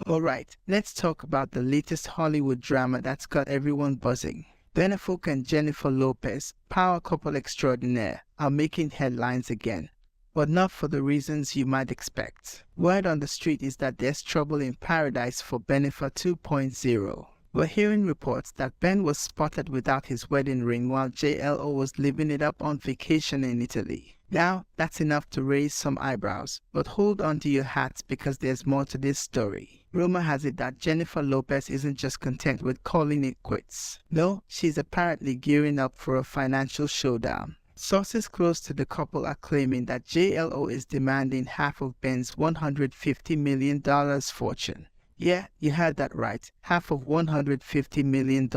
Alright, let's talk about the latest Hollywood drama that's got everyone buzzing. Ben Affleck and Jennifer Lopez, power couple extraordinaire, are making headlines again. But not for the reasons you might expect. Word on the street is that there's trouble in paradise for Bennifer 2.0. We're hearing reports that Ben was spotted without his wedding ring while JLO was living it up on vacation in Italy. Now, that's enough to raise some eyebrows, but hold on to your hats because there's more to this story. Rumor has it that Jennifer Lopez isn't just content with calling it quits. No, she's apparently gearing up for a financial showdown. Sources close to the couple are claiming that JLO is demanding half of Ben's $150 million fortune. Yeah, you heard that right, half of $150 million.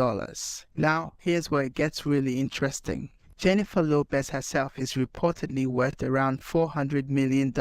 Now, here's where it gets really interesting. Jennifer Lopez herself is reportedly worth around $400 million.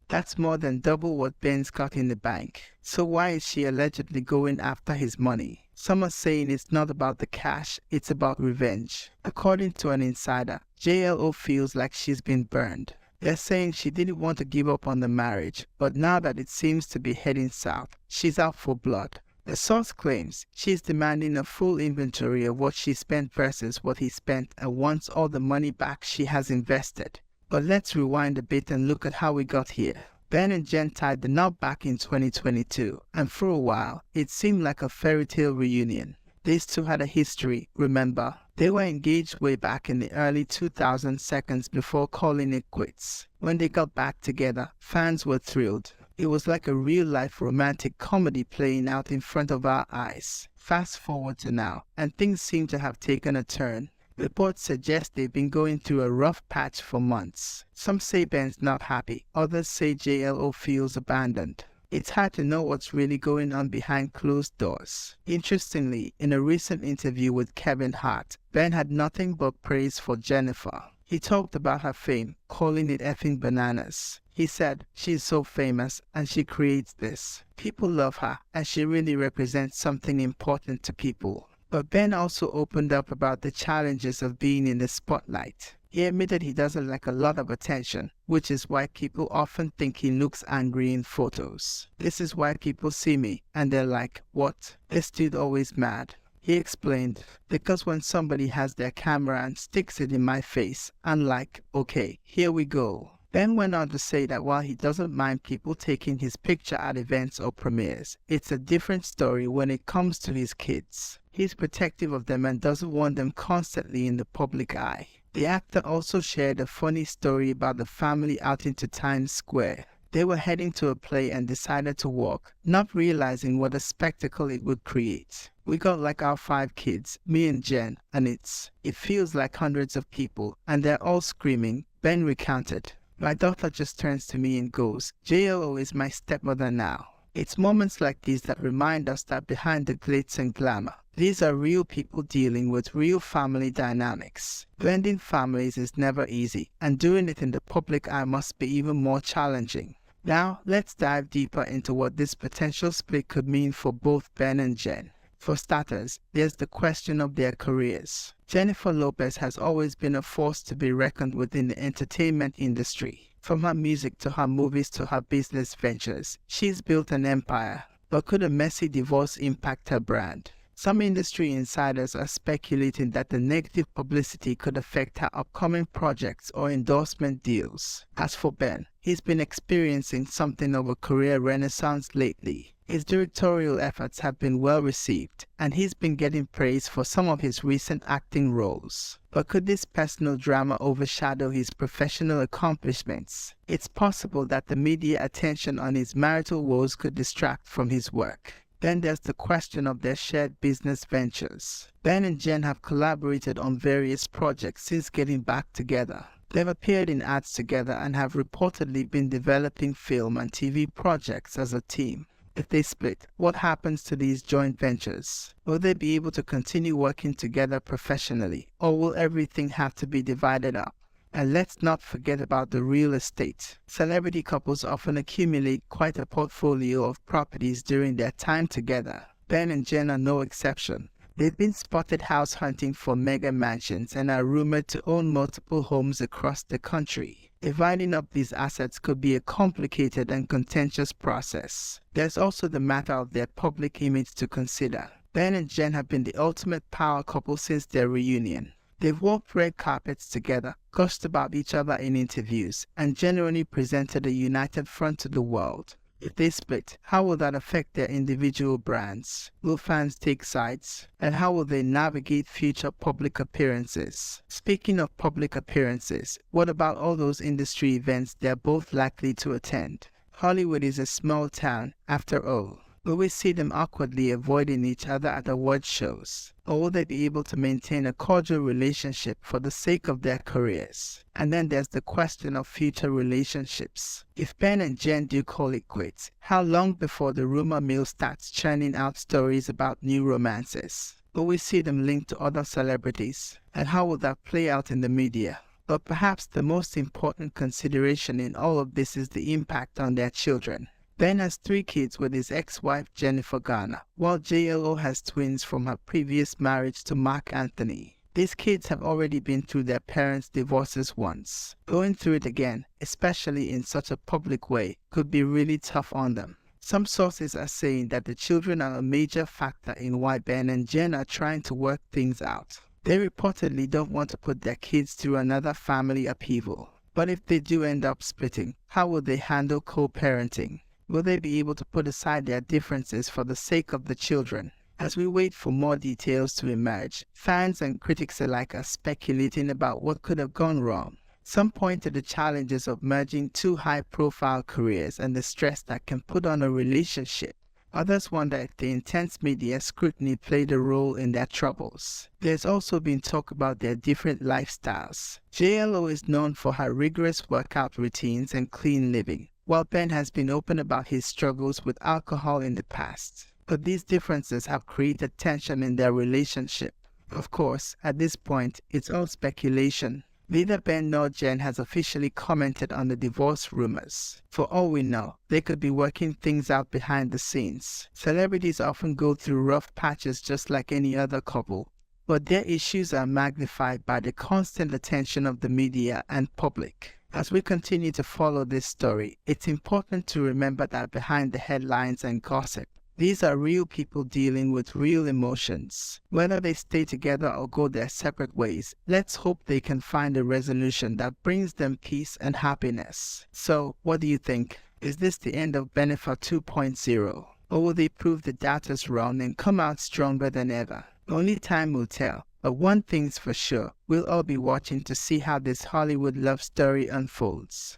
That's more than double what Ben's got in the bank. So why is she allegedly going after his money? Some are saying it's not about the cash, it's about revenge. According to an insider, JLO feels like she's been burned. They're saying she didn't want to give up on the marriage, but now that it seems to be heading south, she's out for blood. The source claims she's demanding a full inventory of what she spent versus what he spent and wants all the money back she has invested. But let's rewind a bit and look at how we got here. Ben and Jen tied the knot back in 2022, and for a while, it seemed like a fairy tale reunion. These two had a history, remember? They were engaged way back in the early 2000s seconds before calling it quits. When they got back together, fans were thrilled. It was like a real-life romantic comedy playing out in front of our eyes. Fast forward to now, and things seem to have taken a turn. Reports suggest they've been going through a rough patch for months. Some say Ben's not happy, others say JLO feels abandoned. It's hard to know what's really going on behind closed doors. Interestingly, in a recent interview with Kevin Hart, Ben had nothing but praise for Jennifer. He talked about her fame, calling it effing bananas. He said, "She's so famous and she creates this. People love her and she really represents something important to people." But Ben also opened up about the challenges of being in the spotlight. He admitted he doesn't like a lot of attention, which is why people often think he looks angry in photos. "This is why people see me and they're like, 'What? This dude always mad?'" He explained, "Because when somebody has their camera and sticks it in my face, I'm like, okay, here we go." Ben went on to say that while he doesn't mind people taking his picture at events or premieres, it's a different story when it comes to his kids. He's protective of them and doesn't want them constantly in the public eye. The actor also shared a funny story about the family out into Times Square. They were heading to a play and decided to walk, not realizing what a spectacle it would create. "We got like our 5 kids, me and Jen, and it feels like hundreds of people, and they're all screaming," Ben recounted. "My daughter just turns to me and goes, 'JLO is my stepmother now.'" It's moments like these that remind us that behind the glitz and glamour, these are real people dealing with real family dynamics. Blending families is never easy, and doing it in the public eye must be even more challenging. Now, let's dive deeper into what this potential split could mean for both Ben and Jen. For starters, there's the question of their careers. Jennifer Lopez has always been a force to be reckoned with in the entertainment industry. From her music to her movies to her business ventures, she's built an empire. But could a messy divorce impact her brand? Some industry insiders are speculating that the negative publicity could affect her upcoming projects or endorsement deals. As for Ben, he's been experiencing something of a career renaissance lately. His directorial efforts have been well received, and he's been getting praise for some of his recent acting roles. But could this personal drama overshadow his professional accomplishments? It's possible that the media attention on his marital woes could distract from his work. Then there's the question of their shared business ventures. Ben and Jen have collaborated on various projects since getting back together. They've appeared in ads together and have reportedly been developing film and TV projects as a team. If they split, what happens to these joint ventures? Will they be able to continue working together professionally, or will everything have to be divided up? And let's not forget about the real estate. Celebrity couples often accumulate quite a portfolio of properties during their time together. Ben and Jen are no exception. They've been spotted house hunting for mega mansions and are rumored to own multiple homes across the country. Dividing up these assets could be a complicated and contentious process. There's also the matter of their public image to consider. Ben and Jen have been the ultimate power couple since their reunion. They've walked red carpets together, gushed about each other in interviews, and generally presented a united front to the world. If they split, how will that affect their individual brands? Will fans take sides? And how will they navigate future public appearances? Speaking of public appearances, what about all those industry events they're both likely to attend? Hollywood is a small town, after all. Will we see them awkwardly avoiding each other at award shows? Or will they be able to maintain a cordial relationship for the sake of their careers? And then there's the question of future relationships. If Ben and Jen do call it quits, how long before the rumor mill starts churning out stories about new romances? Will we see them linked to other celebrities? And how will that play out in the media? But perhaps the most important consideration in all of this is the impact on their children. Ben has 3 kids with his ex-wife Jennifer Garner, while JLo has twins from her previous marriage to Mark Anthony. These kids have already been through their parents' divorces once. Going through it again, especially in such a public way, could be really tough on them. Some sources are saying that the children are a major factor in why Ben and Jen are trying to work things out. They reportedly don't want to put their kids through another family upheaval. But if they do end up splitting, how will they handle co-parenting? Will they be able to put aside their differences for the sake of the children? As we wait for more details to emerge, fans and critics alike are speculating about what could have gone wrong. Some point to the challenges of merging 2 high-profile careers and the stress that can put on a relationship. Others wonder if the intense media scrutiny played a role in their troubles. There's also been talk about their different lifestyles. JLo is known for her rigorous workout routines and clean living, while Ben has been open about his struggles with alcohol in the past. But these differences have created tension in their relationship. Of course, at this point, it's all speculation. Neither Ben nor Jen has officially commented on the divorce rumors. For all we know, they could be working things out behind the scenes. Celebrities often go through rough patches just like any other couple, but their issues are magnified by the constant attention of the media and public. As we continue to follow this story, it's important to remember that behind the headlines and gossip, these are real people dealing with real emotions. Whether they stay together or go their separate ways, let's hope they can find a resolution that brings them peace and happiness. So, what do you think? Is this the end of Bennifer 2.0? Or will they prove the doubters wrong and come out stronger than ever? Only time will tell. But one thing's for sure, we'll all be watching to see how this Hollywood love story unfolds.